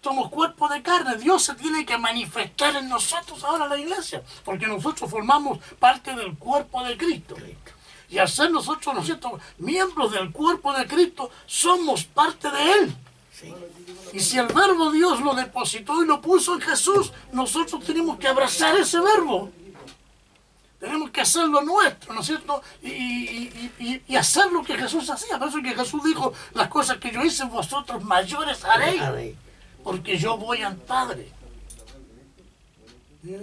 Somos cuerpo de carne. Dios se tiene que manifestar en nosotros ahora la iglesia. Porque nosotros formamos parte del cuerpo de Cristo. Y al ser nosotros, ¿no es cierto?, miembros del cuerpo de Cristo, somos parte de Él. Sí. Y si el verbo Dios lo depositó y lo puso en Jesús, nosotros tenemos que abrazar ese verbo. Tenemos que hacerlo nuestro, ¿no es cierto? Y hacer lo que Jesús hacía. Por eso que Jesús dijo, las cosas que yo hice vosotros mayores haréis, porque yo voy al Padre. ¿Sí?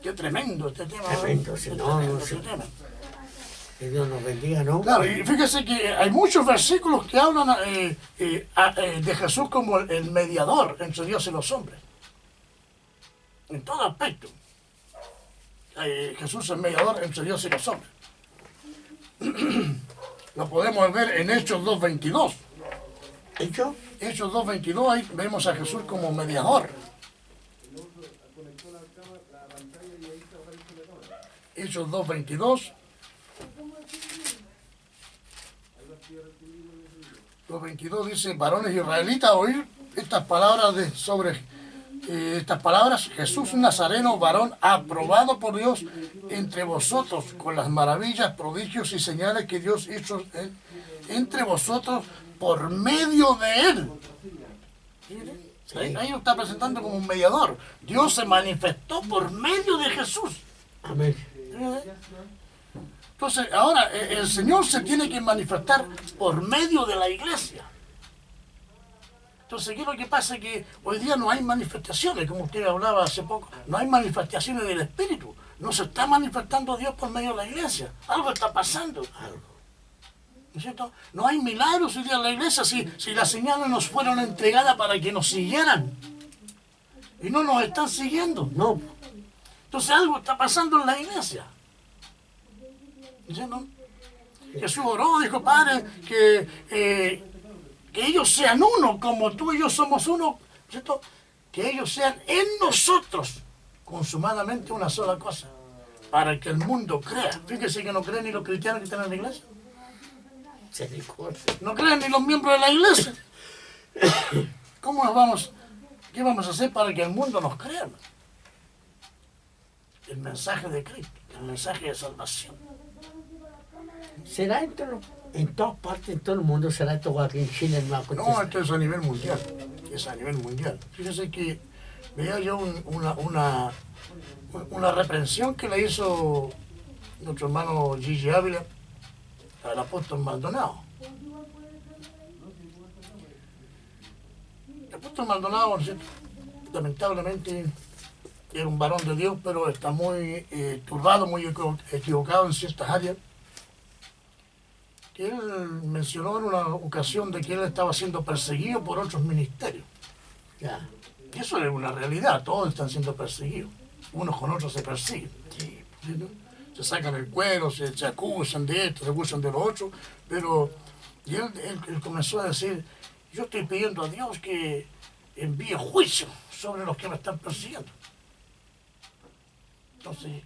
Qué tremendo este tema. Tremendo, sí, este tema. Que Dios nos bendiga, ¿no? Claro, y fíjese que hay muchos versículos que hablan de Jesús como el mediador entre Dios y los hombres. En todo aspecto. Jesús es el mediador entre Dios y los hombres. Lo podemos ver en Hechos 2.22. ¿Hecho? Hechos 2.22, ahí vemos a Jesús como mediador. Hechos 2.22. 2.22 dice, varones israelitas, oír estas palabras estas palabras, Jesús Nazareno, varón aprobado por Dios entre vosotros, con las maravillas, prodigios y señales que Dios hizo entre vosotros por medio de Él. Ahí lo está presentando como un mediador. Dios se manifestó por medio de Jesús. Amén. Entonces, ahora el Señor se tiene que manifestar por medio de la iglesia. Entonces, ¿qué es lo que pasa? Que hoy día no hay manifestaciones, como usted hablaba hace poco, no hay manifestaciones del Espíritu. No se está manifestando Dios por medio de la iglesia. Algo está pasando. ¿No es cierto? No hay milagros hoy día en la iglesia si las señales nos fueron entregadas para que nos siguieran. Y no nos están siguiendo. No, Entonces algo está pasando en la iglesia. ¿No es cierto? Jesús oró, dijo, Padre, que ellos sean uno, como tú y yo somos uno. ¿No es cierto? Que ellos sean en nosotros consumadamente una sola cosa, para que el mundo crea. Fíjese que no creen ni los cristianos que están en la iglesia. No creen ni los miembros de la iglesia. ¿Cómo qué vamos a hacer para que el mundo nos crea? El mensaje de Cristo, el mensaje de salvación. ¿Será en todas partes, en todo el mundo? ¿Será esto aquí en Chile? No, esto es a nivel mundial. Es a nivel mundial. Fíjese que veía yo una reprensión que le hizo nuestro hermano Gigi Ávila al apóstol Maldonado. El apóstol Maldonado, ¿no? Lamentablemente, era un varón de Dios, pero está muy turbado, muy equivocado en ciertas áreas. Que él mencionó en una ocasión de que él estaba siendo perseguido por otros ministerios. Ya. Y eso es una realidad, todos están siendo perseguidos. Unos con otros se persiguen. Sí. ¿No? Se sacan el cuero, se acusan de esto, se acusan de lo otro, pero y él comenzó a decir, yo estoy pidiendo a Dios que envíe juicio sobre los que me están persiguiendo. Entonces,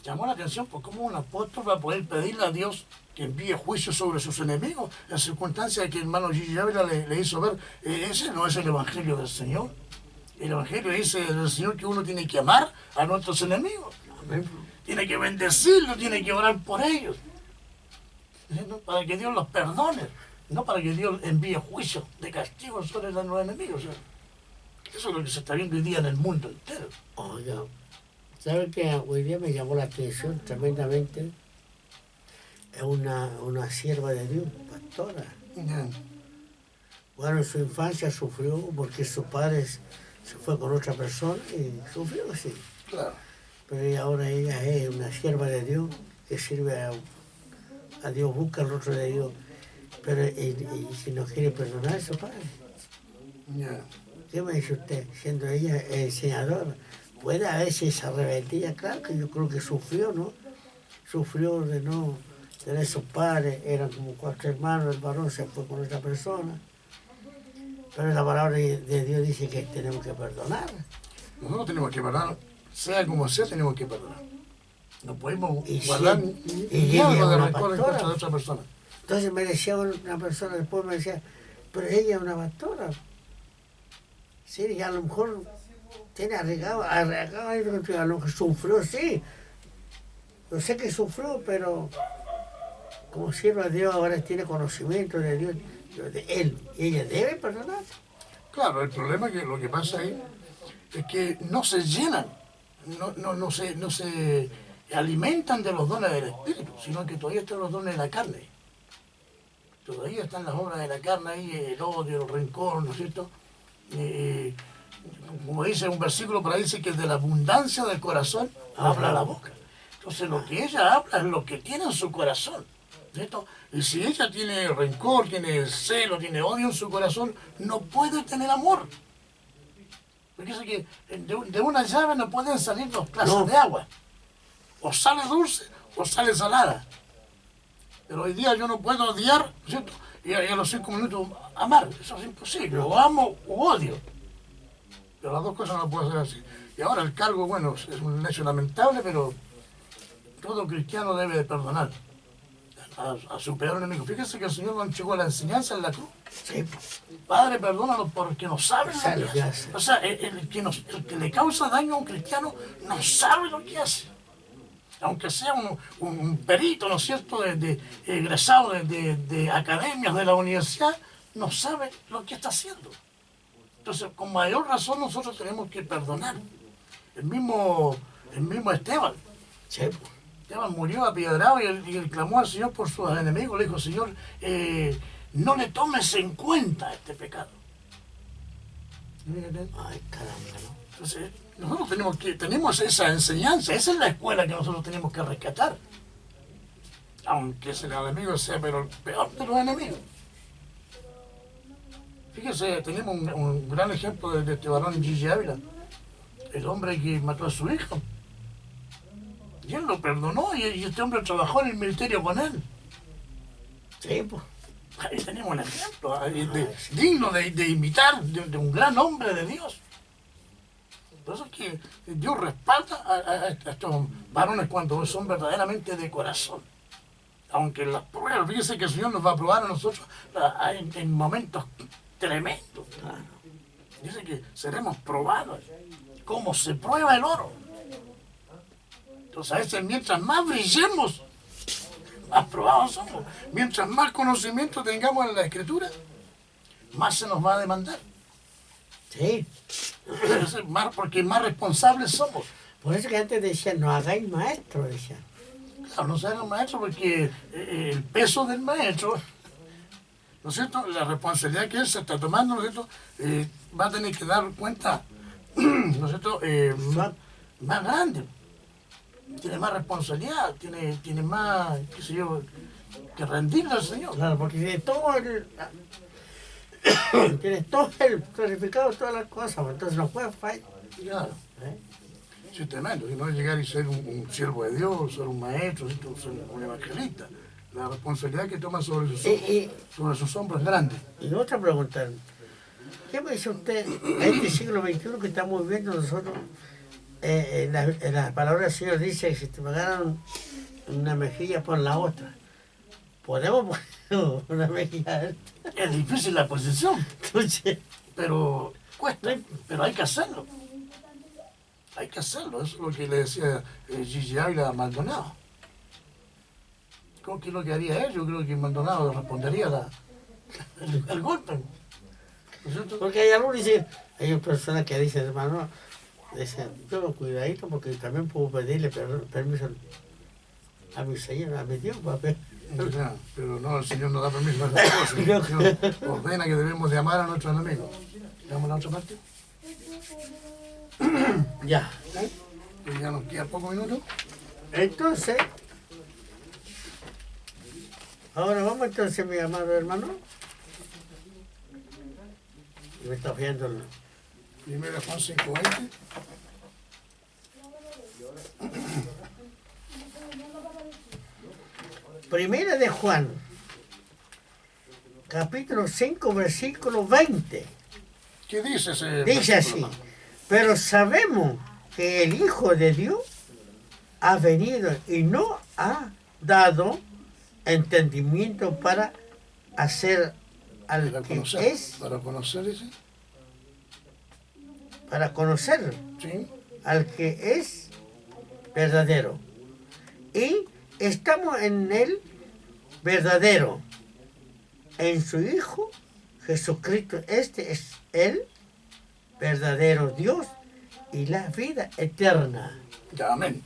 llamó la atención por cómo un apóstol va a poder pedirle a Dios que envíe juicio sobre sus enemigos, en circunstancias que el hermano Gigi Ávila le hizo ver, ese no es el evangelio del Señor. El evangelio dice del Señor que uno tiene que amar a nuestros enemigos. Amén. Tiene que bendecirlos, tiene que orar por ellos. ¿No? Para que Dios los perdone, no para que Dios envíe juicio de castigo sobre los enemigos. Eso es lo que se está viendo hoy día en el mundo entero. Oiga, ¿sabe que hoy día me llamó la atención tremendamente? Es una sierva de Dios, pastora. Bueno, en su infancia sufrió porque su padre se fue con otra persona y sufrió, sí. Claro. Pero ahora ella es una sierva de Dios que sirve a Dios, busca el rostro de Dios. Pero y si no quiere perdonar a su padre. ¿Qué me dice usted? Siendo ella enseñadora, puede haber esa rebeldía, claro que yo creo que sufrió, ¿no? Sufrió de no tener sus padres, eran como 4 hermanos, el varón se fue con otra persona. Pero la palabra de Dios dice que tenemos que perdonar. Nosotros tenemos que perdonar, sea como sea, tenemos que perdonar. No podemos Y guardar y algo de una rencor en pastora. contra de otra persona. Entonces me decía una persona, después me decía, pero ella es una pastora. Sí, y a lo mejor tiene arraigado, a lo mejor sufrió, sí. Yo sé que sufrió, pero como sierva de Dios ahora tiene conocimiento de Dios, de él, ella debe perdonar. Claro, el problema es que lo que pasa ahí es que no se llenan, no se alimentan de los dones del Espíritu, sino que todavía están los dones de la carne. Todavía están las obras de la carne ahí, el odio, el rencor, ¿no es cierto? Como dice un versículo por ahí, dice que de la abundancia del corazón habla la boca. Entonces lo que ella habla es lo que tiene en su corazón, ¿cierto? Y si ella tiene rencor, tiene celo, tiene odio en su corazón, no puede tener amor. Porque dice que de una llave no pueden salir 2 clases de agua. O sale dulce o sale salada. Pero hoy día yo no puedo odiar, ¿cierto? Y a los 5 minutos amar. Eso es imposible. O amo o odio. Pero las 2 cosas no puedo hacer así. Y ahora el cargo, bueno, es un hecho lamentable, pero todo cristiano debe de perdonar a su peor enemigo. Fíjese que el Señor nos entregó la enseñanza en la cruz. Sí. Padre, perdónalos porque no saben lo que hace. hace. O sea, el que le causa daño a un cristiano no sabe lo que hace. Aunque sea un perito, ¿no es cierto?, egresado de academias de la universidad, no sabe lo que está haciendo. Entonces, con mayor razón nosotros tenemos que perdonar. El mismo Esteban. Sí. Esteban murió apiedrado y él clamó al Señor por sus enemigos. Le dijo, Señor, no le tomes en cuenta este pecado. Ay, caramba, ¿no? Entonces, nosotros tenemos esa enseñanza, esa es la escuela que nosotros tenemos que rescatar. aunque el enemigo sea pero el peor de los enemigos. Fíjese, tenemos un gran ejemplo de este varón Gigi Ávila, el hombre que mató a su hija. Y él lo perdonó y este hombre trabajó en el ministerio con él. Sí, pues. Ahí tenemos un ejemplo digno de imitar de un gran hombre de Dios. Por eso es que Dios respalda a estos varones cuando son verdaderamente de corazón. Aunque las pruebas, fíjese que el Señor nos va a probar a nosotros en momentos tremendos. Dice que seremos probados. Como se prueba el oro. Entonces a veces mientras más brillemos, más probados somos. Mientras más conocimiento tengamos en la Escritura, más se nos va a demandar. Sí. Porque más responsables somos. Por eso que antes decían, no hagáis maestro, decían. Claro, no se hagan maestro porque el peso del maestro, ¿no es cierto? La responsabilidad que él se está tomando, ¿no es cierto? Va a tener que dar cuenta, ¿no es cierto? Más grande. Tiene más responsabilidad, tiene más, qué sé yo, que rendirle al Señor. Claro, porque tienes todo el clarificado, todas las cosas, pues, entonces no puedes fallar. Claro. Sí, es tremendo. Si no es llegar y ser un siervo de Dios, ser un maestro, ser un evangelista. La responsabilidad que toma sobre sus hombros es grande. Y otra pregunta, ¿qué me dice usted a este siglo XXI que estamos viviendo nosotros? En las palabras del Señor dice que si te pagaron una mejilla, pon la otra. ¿Podemos poner una mejilla? Es difícil la posición, Entonces, pero cuesta, pero hay que hacerlo. Hay que hacerlo, eso es lo que le decía Gigi Ávila a Maldonado. ¿Qué es lo que haría él? Yo creo que Maldonado respondería el golpe. ¿No es cierto? porque hay algunos dicen, hay personas que dicen, hermano, dicen, yo cuidadito porque también puedo pedirle permiso a mi Señor, a mi Dios, papá. Ya, pero no, el Señor no da permiso a esas cosas. El Señor ordena que debemos de amar a nuestros enemigos. ¿Damos la otra parte? Ya. Que ya nos queda pocos minutos. Entonces, ahora vamos entonces, mi amado hermano. Me está viendo. Primera Juan 5:20. Primera de Juan, capítulo 5, versículo 20. ¿Qué dice ese Dice así, versículo, pero sabemos que el Hijo de Dios ha venido y no ha dado entendimiento para hacer al Para que conocer, es, dice. para conocer Sí. al que es verdadero. Y estamos en el verdadero, en su Hijo Jesucristo. Este es el verdadero Dios y la vida eterna. Ya, amén.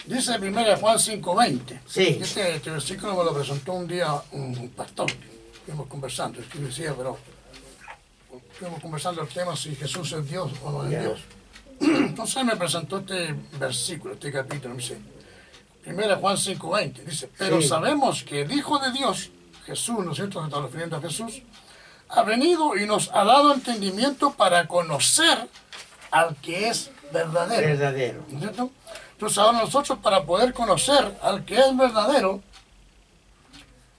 Dice 1 Juan 5:20. Sí. Este versículo me lo presentó un día un pastor. Estuvimos conversando, es que decía, pero estuvimos conversando el tema si Jesús es Dios o no es Dios. Entonces él me presentó este versículo, este capítulo, me dice, 1 Juan 5:20, dice, pero Sí. sabemos que el Hijo de Dios, Jesús, ¿no es cierto?, se está refiriendo a Jesús, ha venido y nos ha dado entendimiento para conocer al que es verdadero. Verdadero. ¿No es cierto? Entonces ahora nosotros para poder conocer al que es verdadero,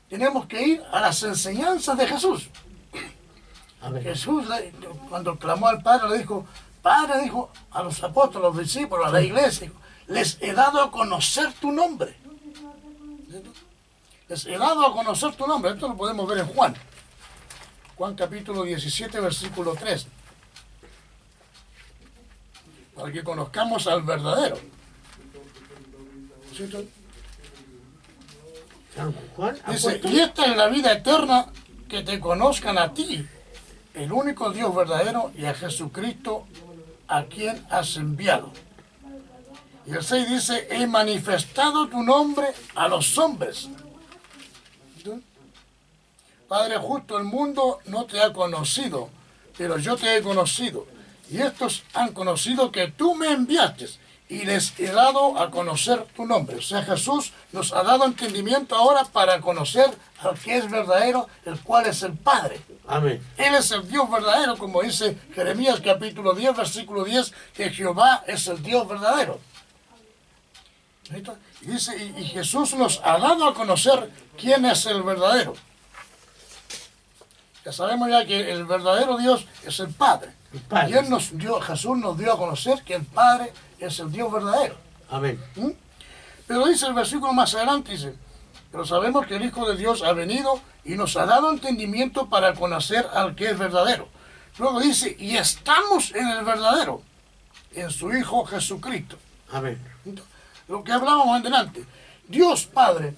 tenemos que ir a las enseñanzas de Jesús. Amén. Jesús cuando clamó al Padre le dijo, Padre, dijo a los apóstoles, a los discípulos, a la iglesia, dijo, les he dado a conocer tu nombre. ¿Cierto? Les he dado a conocer tu nombre. Esto lo podemos ver en Juan. Juan capítulo 17, versículo 3. Para que conozcamos al verdadero. ¿Cierto? San Juan, Dice, apóstol. y esta es la vida eterna, que te conozcan a ti, el único Dios verdadero, y a Jesucristo, a quien has enviado. Y el 6 dice, he manifestado tu nombre a los hombres. ¿Sí? Padre justo, el mundo no te ha conocido, pero yo te he conocido. Y estos han conocido que tú me enviaste y les he dado a conocer tu nombre. O sea, Jesús nos ha dado entendimiento ahora para conocer al que es verdadero, el cual es el Padre. Amén. Él es el Dios verdadero, como dice Jeremías capítulo 10, versículo 10, que Jehová es el Dios verdadero. Y dice, y Jesús nos ha dado a conocer quién es el verdadero. Ya sabemos ya que el verdadero Dios es el Padre. El Padre. Y Jesús nos dio a conocer que el Padre es el Dios verdadero. Amén. Pero dice el versículo más adelante, dice, pero sabemos que el Hijo de Dios ha venido y nos ha dado entendimiento para conocer al que es verdadero. Luego dice, y estamos en el verdadero, en su Hijo Jesucristo. Amén. Lo que hablábamos antes, Dios Padre,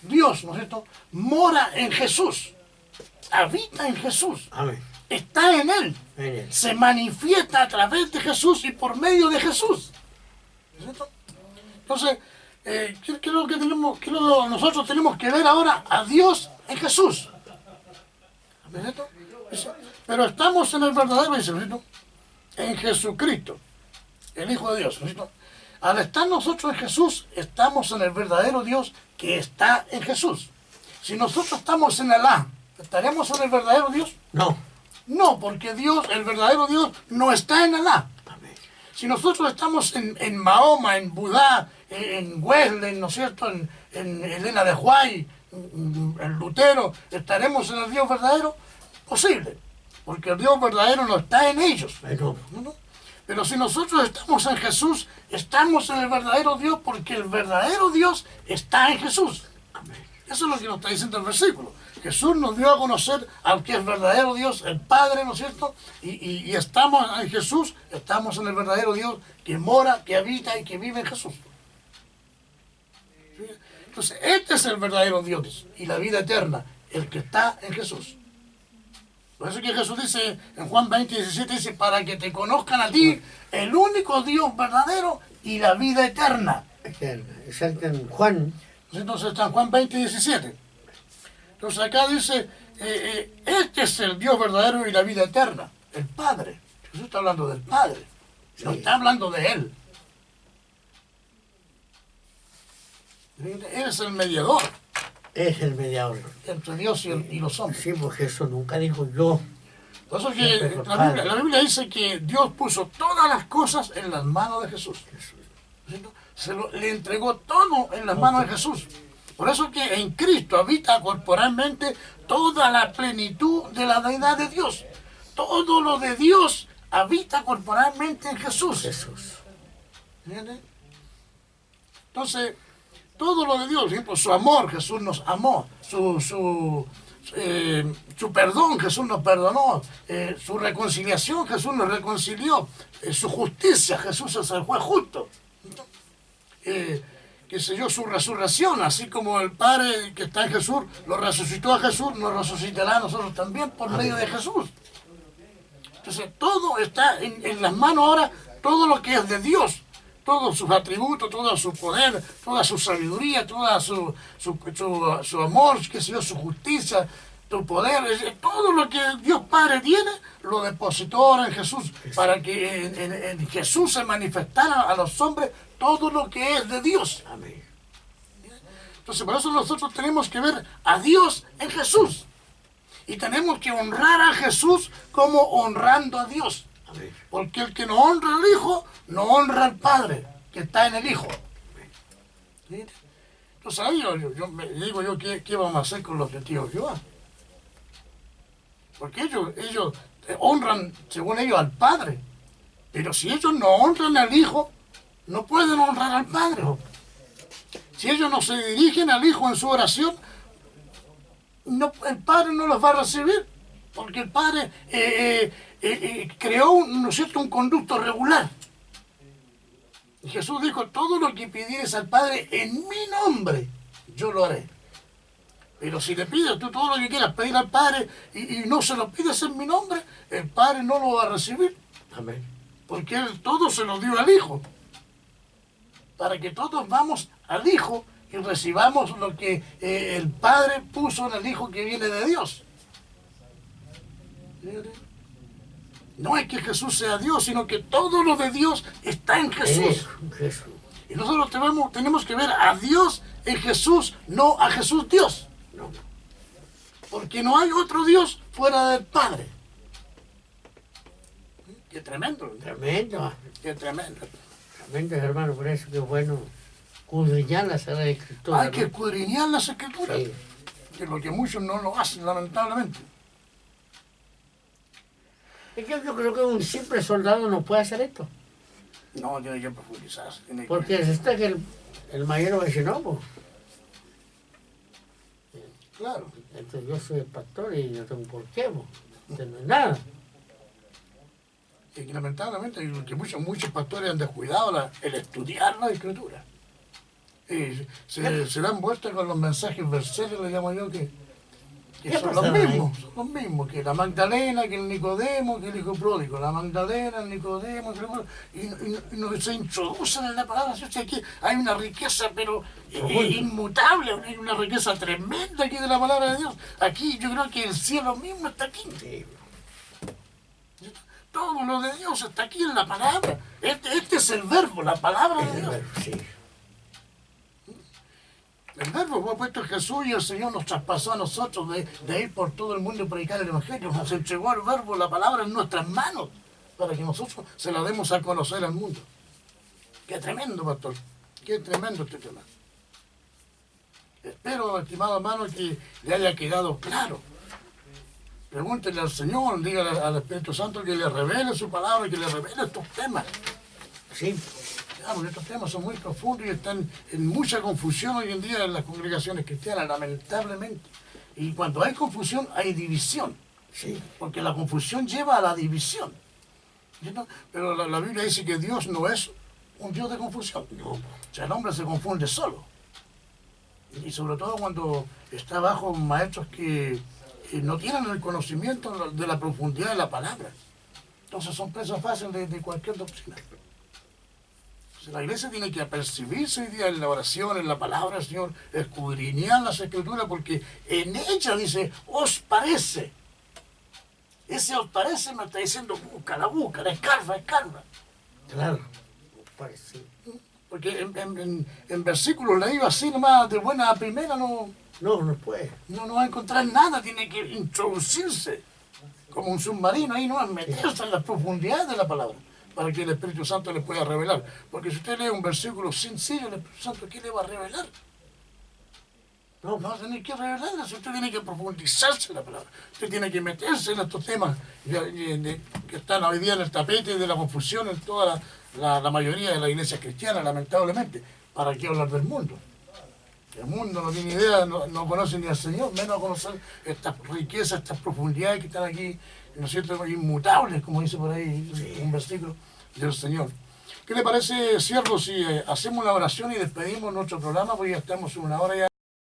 Dios, ¿no es cierto?, mora en Jesús, habita en Jesús, Amén. está en Él, En Él. se manifiesta a través de Jesús y por medio de Jesús. ¿No es cierto? Entonces, ¿qué es lo que nosotros tenemos que ver ahora? A Dios en Jesús. ¿No es cierto? Pero estamos en el verdadero, dice, ¿no es cierto?, en Jesucristo, el Hijo de Dios, ¿no es cierto? Al estar nosotros en Jesús, estamos en el verdadero Dios que está en Jesús. Si nosotros estamos en Alá, ¿estaremos en el verdadero Dios? No. No, porque Dios, el verdadero Dios, no está en Alá. Amén. Si nosotros estamos en Mahoma, en Budá, en Wesley, ¿no es cierto?, en Elena de White, en Lutero, ¿estaremos en el Dios verdadero? Posible, porque el Dios verdadero no está en ellos. Pero, ¿No? Pero si nosotros estamos en Jesús, estamos en el verdadero Dios, porque el verdadero Dios está en Jesús. amén. Eso es lo que nos está diciendo el versículo. Jesús nos dio a conocer al que es verdadero Dios, el Padre, ¿no es cierto? Y estamos en Jesús, estamos en el verdadero Dios que mora, que habita y que vive en Jesús. ¿Sí? Entonces, este es el verdadero Dios y la vida eterna, el que está en Jesús. Por eso que Jesús dice en Juan 20, 17, dice, para que te conozcan a ti, el único Dios verdadero y la vida eterna. Exacto, en Juan. Entonces está en Juan 20, 17. Entonces acá dice, este es el Dios verdadero y la vida eterna, el Padre. Jesús está hablando del Padre, no Sí. está hablando de Él. Él es el mediador Es el mediador. entre Dios y los hombres. Sí, porque Jesús nunca dijo yo. Por eso que Siempre el la Biblia dice que Dios puso todas las cosas en las manos de Jesús. Le entregó todo en las manos de Jesús. Por eso que en Cristo habita corporalmente toda la plenitud de la deidad de Dios. Todo lo de Dios habita corporalmente en Jesús. Jesús. ¿Entiendes? Entonces, todo lo de Dios, por ejemplo, su amor, Jesús nos amó, su perdón, Jesús nos perdonó, su reconciliación, Jesús nos reconcilió, su justicia, Jesús es el juez justo. Qué sé yo, su resurrección, así como el Padre que está en Jesús lo resucitó a Jesús, nos resucitará a nosotros también por medio de Jesús. Entonces todo está en las manos ahora, todo lo que es de Dios, todos sus atributos, todo su poder, toda su sabiduría, toda su amor, qué sé yo, su justicia, su poder, todo lo que Dios Padre tiene, lo depositó ahora en Jesús, para que en Jesús se manifestara a los hombres todo lo que es de Dios. Amén. Entonces por eso nosotros tenemos que ver a Dios en Jesús. Y tenemos que honrar a Jesús como honrando a Dios. Amén. Porque el que no honra al Hijo, no honra al Padre, que está en el Hijo. ¿Sí? Entonces ahí yo me digo yo, ¿qué vamos a hacer con los testigos de Jehová? Porque ellos honran, según ellos, al Padre. Pero si ellos no honran al Hijo, no pueden honrar al Padre. Si ellos no se dirigen al Hijo en su oración, el Padre no los va a recibir. Porque el Padre creó, ¿no es cierto?, un conducto regular. Y Jesús dijo, todo lo que pidieres al Padre en mi nombre, yo lo haré. Pero si le pides tú todo lo que quieras pedir al Padre y no se lo pides en mi nombre, el Padre no lo va a recibir. Amén. Porque Él todo se lo dio al Hijo. Para que todos vamos al Hijo y recibamos lo que el Padre puso en el Hijo que viene de Dios. No es que Jesús sea Dios, sino que todo lo de Dios está en Jesús. Jesús. Y nosotros tenemos que ver a Dios en Jesús, no a Jesús Dios. No. Porque no hay otro Dios fuera del Padre. Qué tremendo. Tremendo. Qué tremendo. Tremendo, hermano. Por eso que es bueno escudriñar la Sagrada Escritura. Hay que escudriñar las Escrituras. Sí. Que es lo que muchos no lo hacen, lamentablemente. Es que yo creo que un simple soldado no puede hacer esto. No, tiene que profundizarse. Tiene Porque que... se está que el mayor va a decir, no, pues. Claro. Entonces yo soy el pastor y no tengo por qué, pues. Entonces no es nada. Y que lamentablemente que muchos pastores han descuidado el estudiar la Escritura. Y se dan vuelta con los mensajes verseles, le llamo yo, que son los mismos, que la Magdalena, que el Nicodemo, que el hijo pródigo, la Magdalena, el Nicodemo, y no se introducen en la palabra. O sea, aquí hay una riqueza, pero inmutable, hay una riqueza tremenda aquí de la palabra de Dios. Aquí yo creo que el cielo mismo está aquí. Todo lo de Dios está aquí en la palabra. Este es el verbo, la palabra de Dios. Sí. El verbo fue puesto en Jesús y el Señor nos traspasó a nosotros de ir por todo el mundo y predicar el Evangelio. Nos entregó el verbo, la palabra en nuestras manos, para que nosotros se la demos a conocer al mundo. Qué tremendo, pastor. Qué tremendo este tema. Espero, estimado hermano, que le haya quedado claro. Pregúntele al Señor, dígale al Espíritu Santo que le revele su palabra, que le revele estos temas. Sí. Porque estos temas son muy profundos y están en mucha confusión hoy en día en las congregaciones cristianas, lamentablemente. Y cuando hay confusión, hay división. Sí. Porque la confusión lleva a la división. ¿Cierto? Pero la Biblia dice que Dios no es un Dios de confusión. No. O sea, el hombre se confunde solo. Y sobre todo cuando está bajo maestros que no tienen el conocimiento de la profundidad de la palabra. Entonces son presas fáciles de cualquier doctrina. La iglesia tiene que apercibirse hoy día en la oración, en la palabra del Señor, escudriñar las Escrituras, porque en ella dice, os parece. Ese os parece me está diciendo, búscala, escarba. Claro, os parece. Porque en versículos leídos así nomás, de buena a primera, no puede. No va a encontrar nada, tiene que introducirse como un submarino, ahí no va a meterse en las profundidades de la palabra, para que el Espíritu Santo le pueda revelar. Porque si usted lee un versículo sencillo, el Espíritu Santo, ¿qué le va a revelar? No va a tener que revelarle, usted tiene que profundizarse en la palabra. Usted tiene que meterse en estos temas que están hoy día en el tapete de la confusión en toda la mayoría de la iglesia cristiana, lamentablemente. ¿Para qué hablar del mundo? El mundo no tiene idea, no conoce ni al Señor, menos conocer estas riquezas, estas profundidades que están aquí, ¿no es cierto?, inmutables, como dice por ahí un versículo del Señor. ¿Qué le parece, siervo, si hacemos una oración y despedimos nuestro programa? Porque ya estamos en una hora ya.